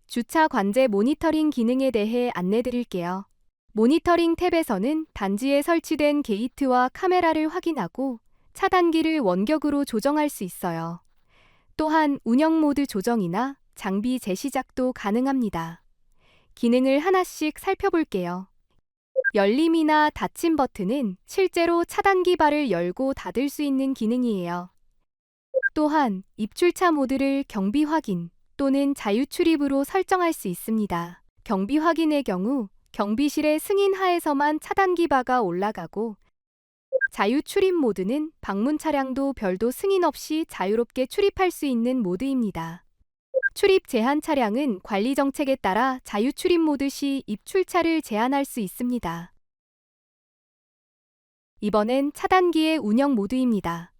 주차 관제 모니터링 기능에 대해 안내드릴게요. 모니터링 탭에서는 단지에 설치된 게이트와 카메라를 확인하고 차단기를 원격으로 조정할 수 있어요. 또한 운영 모드 조정이나 장비 재시작도 가능합니다. 기능을 하나씩 살펴볼게요. 열림이나 닫힘 버튼은 실제로 차단기 바를 열고 닫을 수 있는 기능이에요. 또한 입출차 모드를 경비 확인 또는 자유 출입으로 설정할 수 있습니다. 경비 확인의 경우 경비실의 승인 하에서만 차단기 바가 올라가고, 자유 출입 모드는 방문 차량도 별도 승인 없이 자유롭게 출입할 수 있는 모드입니다. 출입 제한 차량은 관리 정책에 따라 자유 출입 모드 시 입출차를 제한할 수 있습니다. 이번엔 차단기의 운영 모드입니다.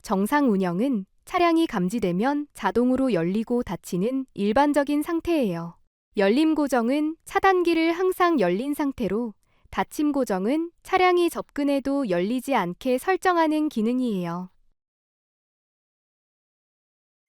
정상 운영은 차량이 감지되면 자동으로 열리고 닫히는 일반적인 상태예요. 열림 고정은 차단기를 항상 열린 상태로, 닫힘 고정은 차량이 접근해도 열리지 않게 설정하는 기능이에요.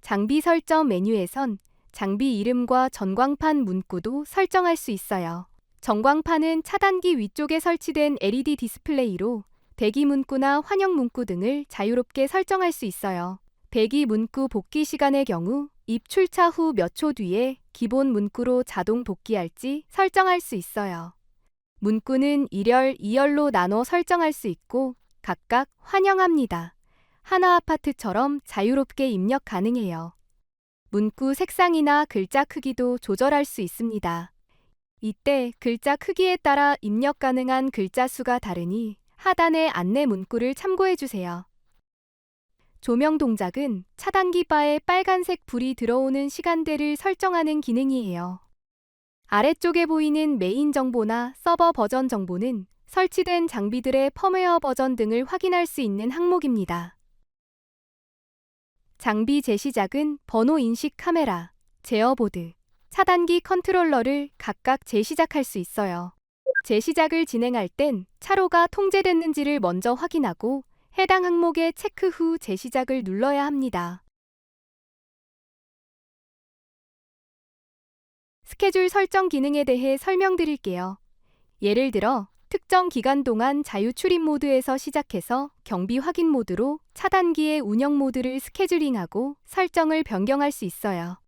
장비 설정 메뉴에선 장비 이름과 전광판 문구도 설정할 수 있어요. 전광판은 차단기 위쪽에 설치된 LED 디스플레이로 대기 문구나 환영 문구 등을 자유롭게 설정할 수 있어요. 대기 문구 복귀 시간의 경우 입출차 후 몇 초 뒤에 기본 문구로 자동 복귀할지 설정할 수 있어요. 문구는 1열, 2열로 나눠 설정할 수 있고 각각 환영합니다, 하나 아파트처럼 자유롭게 입력 가능해요. 문구 색상이나 글자 크기도 조절할 수 있습니다. 이때 글자 크기에 따라 입력 가능한 글자 수가 다르니 하단의 안내 문구를 참고해 주세요. 조명 동작은 차단기 바에 빨간색 불이 들어오는 시간대를 설정하는 기능이에요. 아래쪽에 보이는 메인 정보나 서버 버전 정보는 설치된 장비들의 펌웨어 버전 등을 확인할 수 있는 항목입니다. 장비 재시작은 번호 인식 카메라, 제어보드, 차단기 컨트롤러를 각각 재시작할 수 있어요. 재시작을 진행할 땐 차로가 통제됐는지를 먼저 확인하고 해당 항목의 체크 후 재시작을 눌러야 합니다. 스케줄 설정 기능에 대해 설명드릴게요. 예를 들어 특정 기간 동안 자유 출입 모드에서 시작해서 경비 확인 모드로 차단기의 운영 모드를 스케줄링하고 설정을 변경할 수 있어요.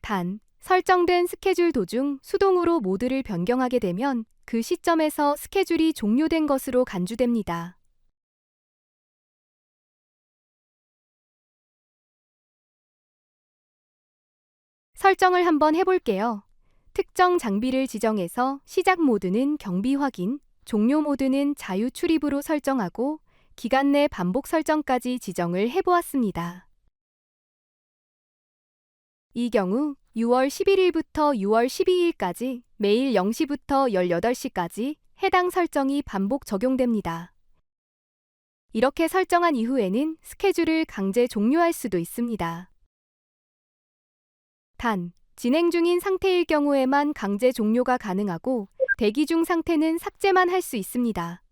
단, 설정된 스케줄 도중 수동으로 모드를 변경하게 되면 그 시점에서 스케줄이 종료된 것으로 간주됩니다. 설정을 한번 해볼게요. 특정 장비를 지정해서 시작 모드는 경비 확인, 종료 모드는 자유 출입으로 설정하고 기간 내 반복 설정까지 지정을 해보았습니다. 이 경우 6월 11일부터 6월 12일까지 매일 0시부터 18시까지 해당 설정이 반복 적용됩니다. 이렇게 설정한 이후에는 스케줄을 강제 종료할 수도 있습니다. 단, 진행 중인 상태일 경우에만 강제 종료가 가능하고 대기 중 상태는 삭제만 할 수 있습니다.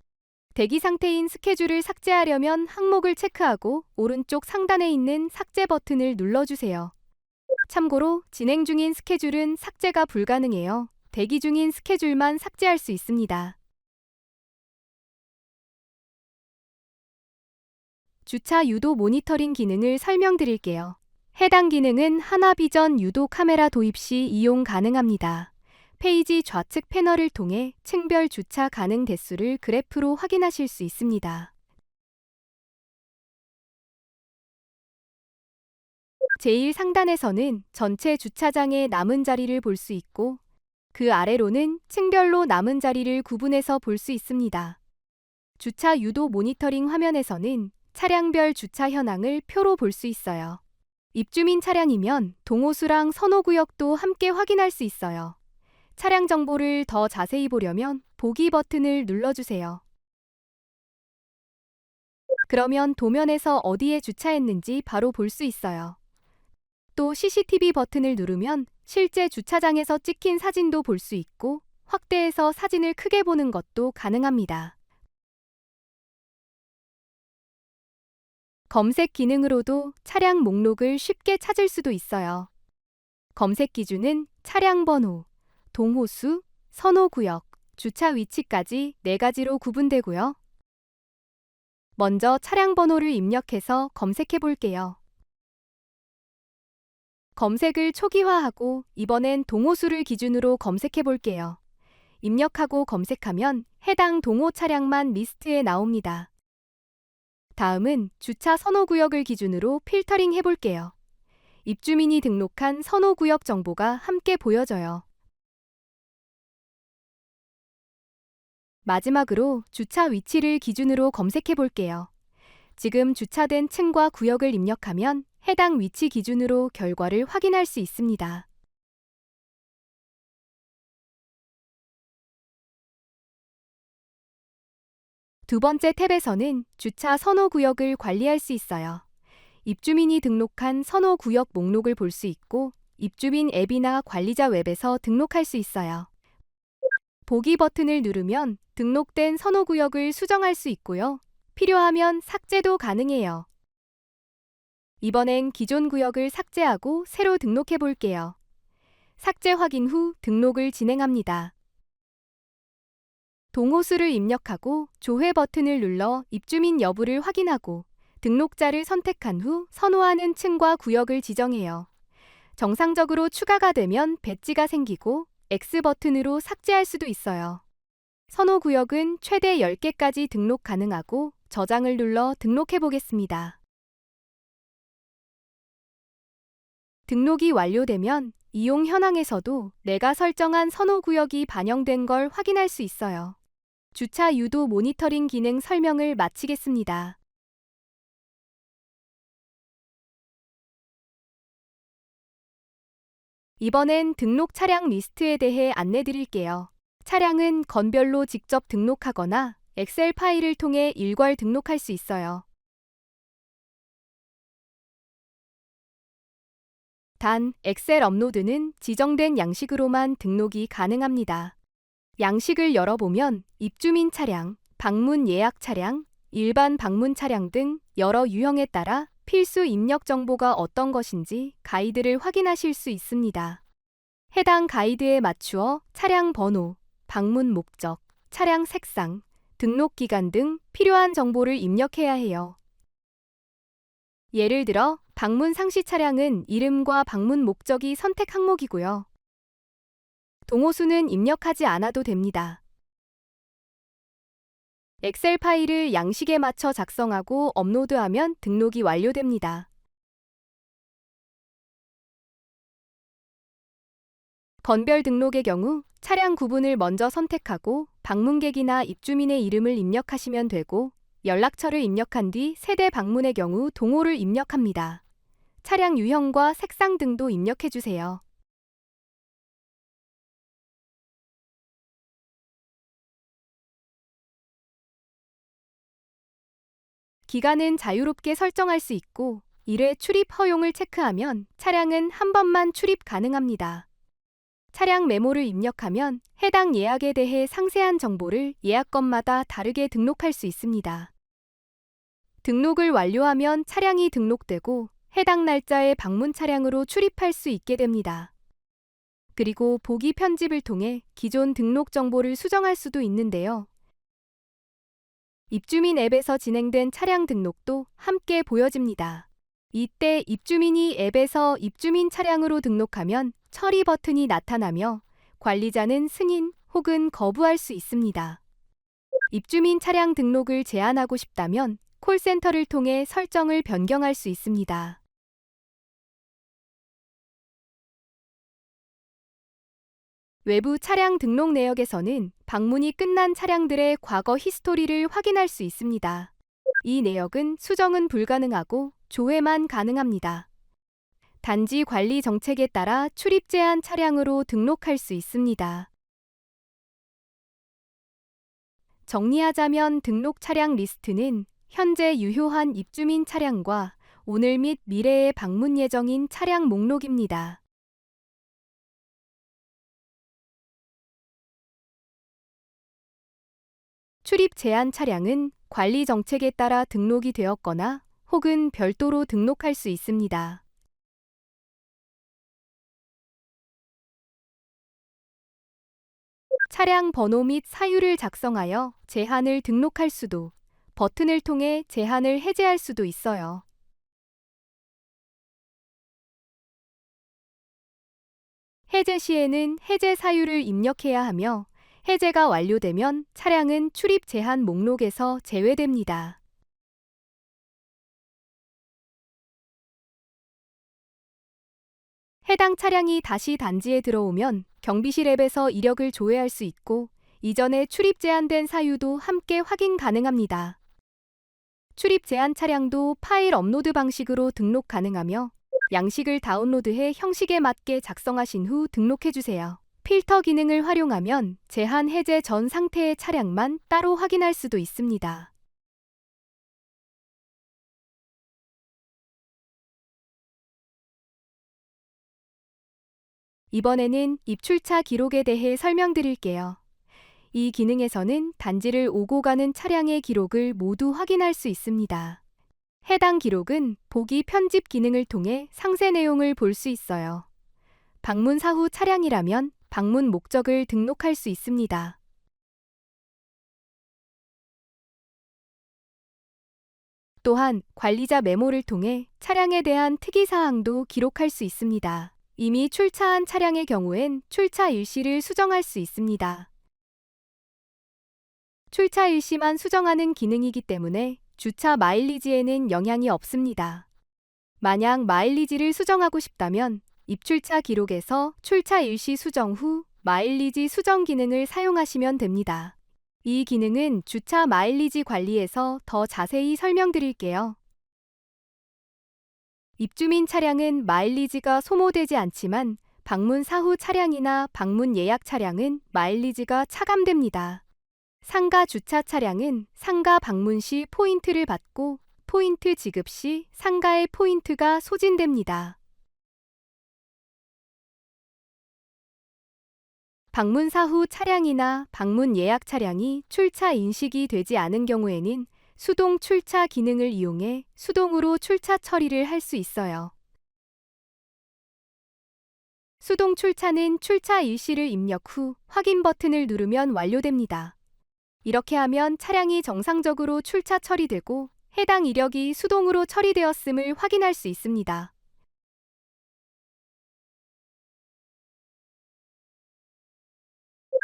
대기 상태인 스케줄을 삭제하려면 항목을 체크하고 오른쪽 상단에 있는 삭제 버튼을 눌러주세요. 참고로 진행 중인 스케줄은 삭제가 불가능해요. 대기 중인 스케줄만 삭제할 수 있습니다. 주차 유도 모니터링 기능을 설명드릴게요. 해당 기능은 하나비전 유도 카메라 도입 시 이용 가능합니다. 페이지 좌측 패널을 통해 층별 주차 가능 대수를 그래프로 확인하실 수 있습니다. 제일 상단에서는 전체 주차장의 남은 자리를 볼 수 있고, 그 아래로는 층별로 남은 자리를 구분해서 볼 수 있습니다. 주차 유도 모니터링 화면에서는 차량별 주차 현황을 표로 볼 수 있어요. 입주민 차량이면 동호수랑 선호구역도 함께 확인할 수 있어요. 차량 정보를 더 자세히 보려면 보기 버튼을 눌러주세요. 그러면 도면에서 어디에 주차했는지 바로 볼 수 있어요. 또 CCTV 버튼을 누르면 실제 주차장에서 찍힌 사진도 볼 수 있고 확대해서 사진을 크게 보는 것도 가능합니다. 검색 기능으로도 차량 목록을 쉽게 찾을 수도 있어요. 검색 기준은 차량 번호, 동호수, 선호구역, 주차 위치까지 4가지로 구분되고요. 먼저 차량 번호를 입력해서 검색해 볼게요. 검색을 초기화하고 이번엔 동호수를 기준으로 검색해 볼게요. 입력하고 검색하면 해당 동호 차량만 리스트에 나옵니다. 다음은 주차 선호구역을 기준으로 필터링 해볼게요. 입주민이 등록한 선호구역 정보가 함께 보여져요. 마지막으로 주차 위치를 기준으로 검색해 볼게요. 지금 주차된 층과 구역을 입력하면 해당 위치 기준으로 결과를 확인할 수 있습니다. 두 번째 탭에서는 주차 선호구역을 관리할 수 있어요. 입주민이 등록한 선호구역 목록을 볼 수 있고 입주민 앱이나 관리자 웹에서 등록할 수 있어요. 보기 버튼을 누르면 등록된 선호구역을 수정할 수 있고요. 필요하면 삭제도 가능해요. 이번엔 기존 구역을 삭제하고 새로 등록해 볼게요. 삭제 확인 후 등록을 진행합니다. 동호수를 입력하고 조회 버튼을 눌러 입주민 여부를 확인하고 등록자를 선택한 후 선호하는 층과 구역을 지정해요. 정상적으로 추가가 되면 배지가 생기고 X 버튼으로 삭제할 수도 있어요. 선호 구역은 최대 10개까지 등록 가능하고 저장을 눌러 등록해 보겠습니다. 등록이 완료되면 이용 현황에서도 내가 설정한 선호 구역이 반영된 걸 확인할 수 있어요. 주차 유도 모니터링 기능 설명을 마치겠습니다. 이번엔 등록 차량 리스트에 대해 안내 드릴게요. 차량은 건별로 직접 등록하거나 엑셀 파일을 통해 일괄 등록할 수 있어요. 단, 엑셀 업로드는 지정된 양식으로만 등록이 가능합니다. 양식을 열어보면 입주민 차량, 방문 예약 차량, 일반 방문 차량 등 여러 유형에 따라 필수 입력 정보가 어떤 것인지 가이드를 확인하실 수 있습니다. 해당 가이드에 맞추어 차량 번호, 방문 목적, 차량 색상, 등록 기간 등 필요한 정보를 입력해야 해요. 예를 들어 방문 상시 차량은 이름과 방문 목적이 선택 항목이고요. 동호수는 입력하지 않아도 됩니다. 엑셀 파일을 양식에 맞춰 작성하고 업로드하면 등록이 완료됩니다. 건별 등록의 경우 차량 구분을 먼저 선택하고 방문객이나 입주민의 이름을 입력하시면 되고 연락처를 입력한 뒤 세대 방문의 경우 동호를 입력합니다. 차량 유형과 색상 등도 입력해 주세요. 기간은 자유롭게 설정할 수 있고 1회 출입 허용을 체크하면 차량은 한 번만 출입 가능합니다. 차량 메모를 입력하면 해당 예약에 대해 상세한 정보를 예약건마다 다르게 등록할 수 있습니다. 등록을 완료하면 차량이 등록되고 해당 날짜에 방문 차량으로 출입할 수 있게 됩니다. 그리고 보기 편집을 통해 기존 등록 정보를 수정할 수도 있는데요. 입주민 앱에서 진행된 차량 등록도 함께 보여집니다. 이때 입주민이 앱에서 입주민 차량으로 등록하면 처리 버튼이 나타나며 관리자는 승인 혹은 거부할 수 있습니다. 입주민 차량 등록을 제한하고 싶다면 콜센터를 통해 설정을 변경할 수 있습니다. 외부 차량 등록 내역에서는 방문이 끝난 차량들의 과거 히스토리를 확인할 수 있습니다. 이 내역은 수정은 불가능하고 조회만 가능합니다. 단지 관리 정책에 따라 출입 제한 차량으로 등록할 수 있습니다. 정리하자면 등록 차량 리스트는 현재 유효한 입주민 차량과 오늘 및 미래의 방문 예정인 차량 목록입니다. 출입 제한 차량은 관리 정책에 따라 등록이 되었거나 혹은 별도로 등록할 수 있습니다. 차량 번호 및 사유를 작성하여 제한을 등록할 수도, 버튼을 통해 제한을 해제할 수도 있어요. 해제 시에는 해제 사유를 입력해야 하며 해제가 완료되면 차량은 출입 제한 목록에서 제외됩니다. 해당 차량이 다시 단지에 들어오면 경비실 앱에서 이력을 조회할 수 있고 이전에 출입 제한된 사유도 함께 확인 가능합니다. 출입 제한 차량도 파일 업로드 방식으로 등록 가능하며 양식을 다운로드해 형식에 맞게 작성하신 후 등록해주세요. 필터 기능을 활용하면 제한 해제 전 상태의 차량만 따로 확인할 수도 있습니다. 이번에는 입출차 기록에 대해 설명드릴게요. 이 기능에서는 단지를 오고 가는 차량의 기록을 모두 확인할 수 있습니다. 해당 기록은 보기 편집 기능을 통해 상세 내용을 볼 수 있어요. 방문 사후 차량이라면 방문 목적을 등록할 수 있습니다. 또한 관리자 메모를 통해 차량에 대한 특이사항도 기록할 수 있습니다. 이미 출차한 차량의 경우엔 출차 일시를 수정할 수 있습니다. 출차 일시만 수정하는 기능이기 때문에 주차 마일리지에는 영향이 없습니다. 만약 마일리지를 수정하고 싶다면 입출차 기록에서 출차 일시 수정 후 마일리지 수정 기능을 사용하시면 됩니다. 이 기능은 주차 마일리지 관리에서 더 자세히 설명드릴게요. 입주민 차량은 마일리지가 소모되지 않지만 방문 사후 차량이나 방문 예약 차량은 마일리지가 차감됩니다. 상가 주차 차량은 상가 방문 시 포인트를 받고 포인트 지급 시 상가의 포인트가 소진됩니다. 방문 사후 차량이나 방문 예약 차량이 출차 인식이 되지 않은 경우에는 수동 출차 기능을 이용해 수동으로 출차 처리를 할 수 있어요. 수동 출차는 출차 일시를 입력 후 확인 버튼을 누르면 완료됩니다. 이렇게 하면 차량이 정상적으로 출차 처리되고 해당 이력이 수동으로 처리되었음을 확인할 수 있습니다.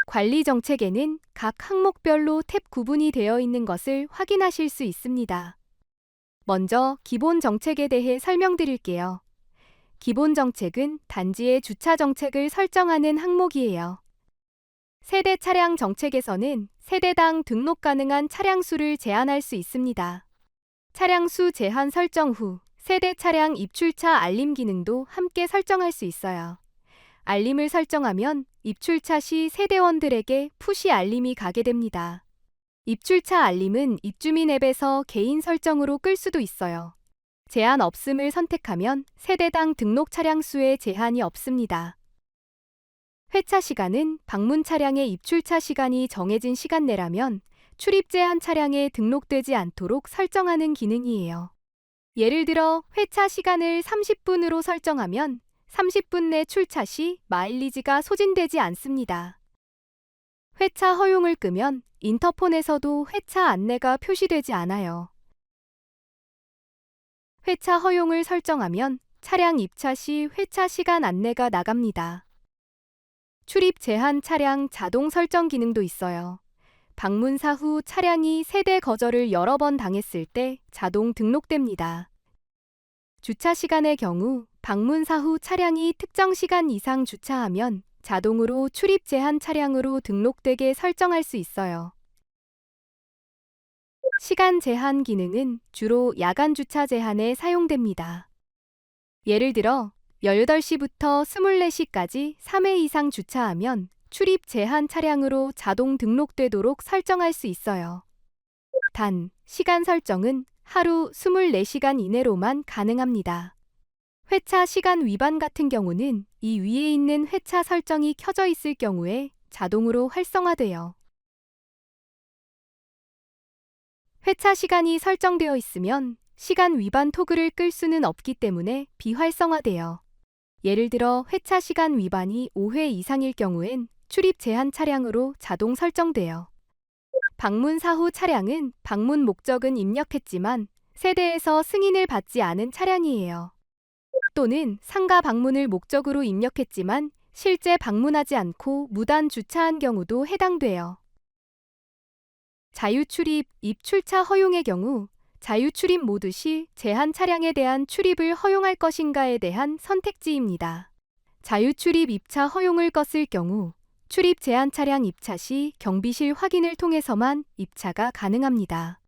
관리 정책에는 각 항목별로 탭 구분이 되어 있는 것을 확인하실 수 있습니다. 먼저 기본 정책에 대해 설명드릴게요. 기본 정책은 단지의 주차 정책을 설정하는 항목이에요. 세대 차량 정책에서는 세대당 등록 가능한 차량 수를 제한할 수 있습니다. 차량 수 제한 설정 후 세대 차량 입출차 알림 기능도 함께 설정할 수 있어요. 알림을 설정하면 입출차 시 세대원들에게 푸시 알림이 가게 됩니다. 입출차 알림은 입주민 앱에서 개인 설정으로 끌 수도 있어요. 제한 없음을 선택하면 세대당 등록 차량 수에 제한이 없습니다. 회차 시간은 방문 차량의 입출차 시간이 정해진 시간 내라면 출입 제한 차량에 등록되지 않도록 설정하는 기능이에요. 예를 들어 회차 시간을 30분으로 설정하면 30분 내 출차 시 마일리지가 소진되지 않습니다. 회차 허용을 끄면 인터폰에서도 회차 안내가 표시되지 않아요. 회차 허용을 설정하면 차량 입차 시 회차 시간 안내가 나갑니다. 출입 제한 차량 자동 설정 기능도 있어요. 방문사 후 차량이 세대 거절을 여러 번 당했을 때 자동 등록됩니다. 주차 시간의 경우 방문사 후 차량이 특정 시간 이상 주차하면 자동으로 출입 제한 차량으로 등록되게 설정할 수 있어요. 시간 제한 기능은 주로 야간 주차 제한에 사용됩니다. 예를 들어 18시부터 24시까지 3회 이상 주차하면 출입 제한 차량으로 자동 등록되도록 설정할 수 있어요. 단, 시간 설정은 하루 24시간 이내로만 가능합니다. 회차 시간 위반 같은 경우는 이 위에 있는 회차 설정이 켜져 있을 경우에 자동으로 활성화돼요. 회차 시간이 설정되어 있으면 시간 위반 토글을 끌 수는 없기 때문에 비활성화돼요. 예를 들어 회차 시간 위반이 5회 이상일 경우엔 출입 제한 차량으로 자동 설정돼요. 방문 사후 차량은 방문 목적은 입력했지만 세대에서 승인을 받지 않은 차량이에요. 또는 상가 방문을 목적으로 입력했지만 실제 방문하지 않고 무단 주차한 경우도 해당돼요. 자유출입, 입출차 허용의 경우 자유출입 모드 시 제한 차량에 대한 출입을 허용할 것인가에 대한 선택지입니다. 자유출입 입차 허용을 껐을 경우 출입 제한 차량 입차 시 경비실 확인을 통해서만 입차가 가능합니다.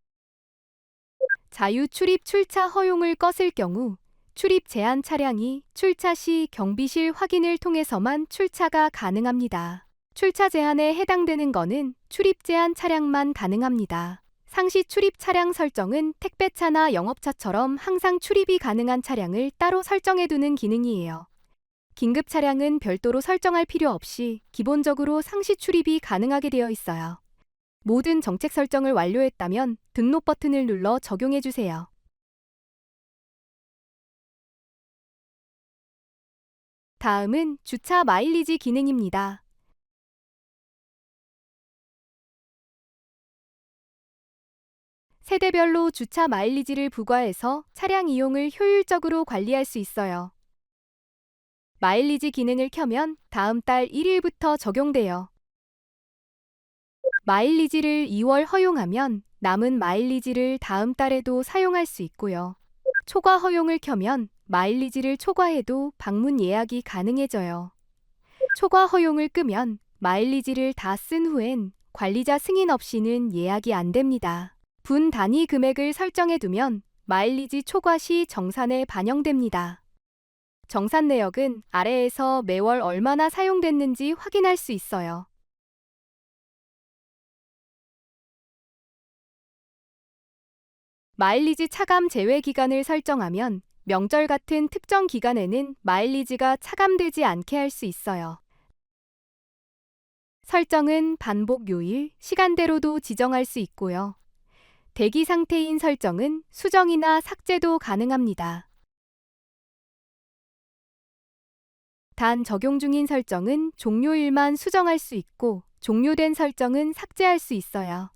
자유 출입 출차 허용을 껐을 경우 출입 제한 차량이 출차 시 경비실 확인을 통해서만 출차가 가능합니다. 출차 제한에 해당되는 것은 출입 제한 차량만 가능합니다. 상시 출입 차량 설정은 택배차나 영업차처럼 항상 출입이 가능한 차량을 따로 설정해두는 기능이에요. 긴급 차량은 별도로 설정할 필요 없이 기본적으로 상시 출입이 가능하게 되어 있어요. 모든 정책 설정을 완료했다면 등록 버튼을 눌러 적용해주세요. 다음은 주차 마일리지 기능입니다. 세대별로 주차 마일리지를 부과해서 차량 이용을 효율적으로 관리할 수 있어요. 마일리지 기능을 켜면 다음 달 1일부터 적용돼요. 마일리지를 2월 허용하면 남은 마일리지를 다음 달에도 사용할 수 있고요. 초과 허용을 켜면 마일리지를 초과해도 방문 예약이 가능해져요. 초과 허용을 끄면 마일리지를 다 쓴 후엔 관리자 승인 없이는 예약이 안 됩니다. 분 단위 금액을 설정해두면 마일리지 초과 시 정산에 반영됩니다. 정산 내역은 아래에서 매월 얼마나 사용됐는지 확인할 수 있어요. 마일리지 차감 제외 기간을 설정하면 명절 같은 특정 기간에는 마일리지가 차감되지 않게 할 수 있어요. 설정은 반복 요일, 시간대로도 지정할 수 있고요. 대기 상태인 설정은 수정이나 삭제도 가능합니다. 단 적용 중인 설정은 종료일만 수정할 수 있고 종료된 설정은 삭제할 수 있어요.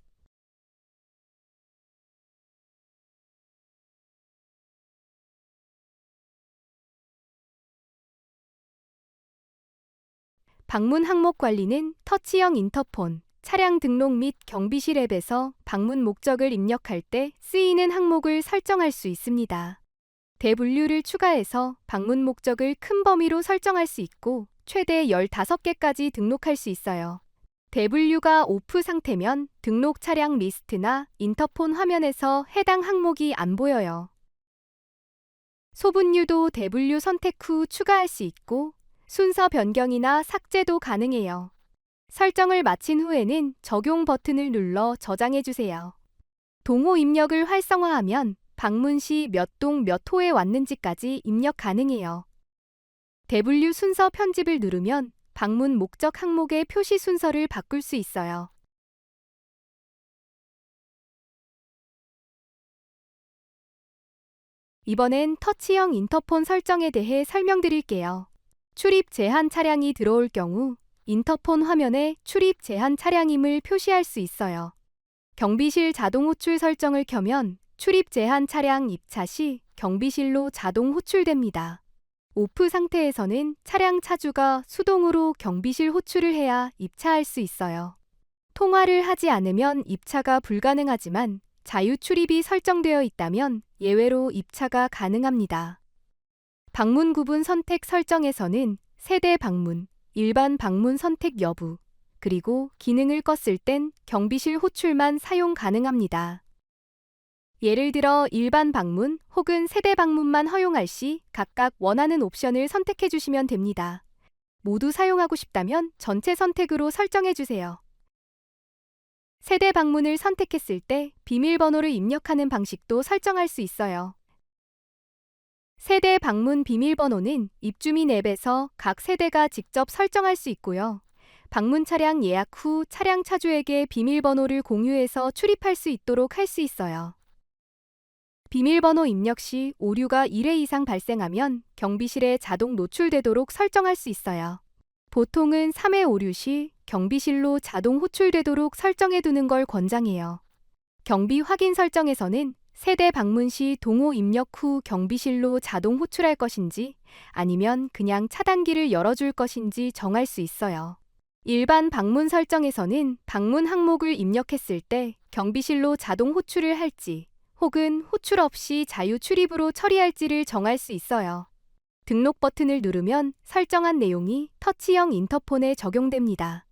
방문 항목 관리는 터치형 인터폰, 차량 등록 및 경비실 앱에서 방문 목적을 입력할 때 쓰이는 항목을 설정할 수 있습니다. 대분류를 추가해서 방문 목적을 큰 범위로 설정할 수 있고 최대 15개까지 등록할 수 있어요. 대분류가 오프 상태면 등록 차량 리스트나 인터폰 화면에서 해당 항목이 안 보여요. 소분류도 대분류 선택 후 추가할 수 있고 순서 변경이나 삭제도 가능해요. 설정을 마친 후에는 적용 버튼을 눌러 저장해주세요. 동호 입력을 활성화하면 방문 시 몇 동 몇 호에 왔는지까지 입력 가능해요. 대분류 순서 편집을 누르면 방문 목적 항목의 표시 순서를 바꿀 수 있어요. 이번엔 터치형 인터폰 설정에 대해 설명드릴게요. 출입 제한 차량이 들어올 경우 인터폰 화면에 출입 제한 차량임을 표시할 수 있어요. 경비실 자동 호출 설정을 켜면 출입 제한 차량 입차 시 경비실로 자동 호출됩니다. 오프 상태에서는 차량 차주가 수동으로 경비실 호출을 해야 입차할 수 있어요. 통화를 하지 않으면 입차가 불가능하지만 자유 출입이 설정되어 있다면 예외로 입차가 가능합니다. 방문 구분 선택 설정에서는 세대 방문, 일반 방문 선택 여부, 그리고 기능을 껐을 땐 경비실 호출만 사용 가능합니다. 예를 들어 일반 방문 혹은 세대 방문만 허용할 시 각각 원하는 옵션을 선택해 주시면 됩니다. 모두 사용하고 싶다면 전체 선택으로 설정해 주세요. 세대 방문을 선택했을 때 비밀번호를 입력하는 방식도 설정할 수 있어요. 세대 방문 비밀번호는 입주민 앱에서 각 세대가 직접 설정할 수 있고요. 방문 차량 예약 후 차량 차주에게 비밀번호를 공유해서 출입할 수 있도록 할 수 있어요. 비밀번호 입력 시 오류가 1회 이상 발생하면 경비실에 자동 노출되도록 설정할 수 있어요. 보통은 3회 오류 시 경비실로 자동 호출되도록 설정해 두는 걸 권장해요. 경비 확인 설정에서는 세대 방문 시 동호 입력 후 경비실로 자동 호출할 것인지 아니면 그냥 차단기를 열어줄 것인지 정할 수 있어요. 일반 방문 설정에서는 방문 항목을 입력했을 때 경비실로 자동 호출을 할지 혹은 호출 없이 자유 출입으로 처리할지를 정할 수 있어요. 등록 버튼을 누르면 설정한 내용이 터치형 인터폰에 적용됩니다.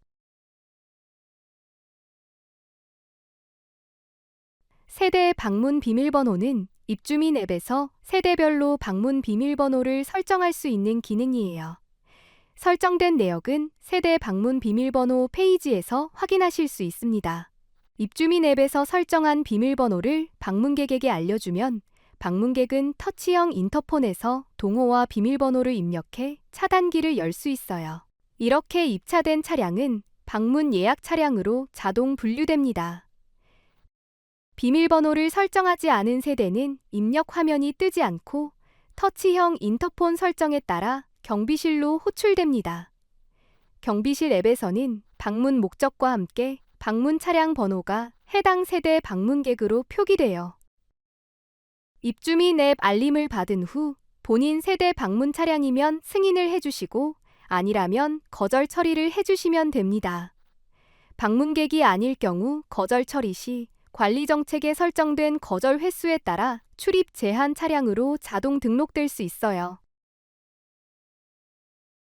세대 방문 비밀번호는 입주민 앱에서 세대별로 방문 비밀번호를 설정할 수 있는 기능이에요. 설정된 내역은 세대 방문 비밀번호 페이지에서 확인하실 수 있습니다. 입주민 앱에서 설정한 비밀번호를 방문객에게 알려주면 방문객은 터치형 인터폰에서 동호와 비밀번호를 입력해 차단기를 열 수 있어요. 이렇게 입차된 차량은 방문 예약 차량으로 자동 분류됩니다. 비밀번호를 설정하지 않은 세대는 입력 화면이 뜨지 않고 터치형 인터폰 설정에 따라 경비실로 호출됩니다. 경비실 앱에서는 방문 목적과 함께 방문 차량 번호가 해당 세대 방문객으로 표기돼요. 입주민 앱 알림을 받은 후 본인 세대 방문 차량이면 승인을 해주시고 아니라면 거절 처리를 해주시면 됩니다. 방문객이 아닐 경우 거절 처리 시 관리 정책에 설정된 거절 횟수에 따라 출입 제한 차량으로 자동 등록될 수 있어요.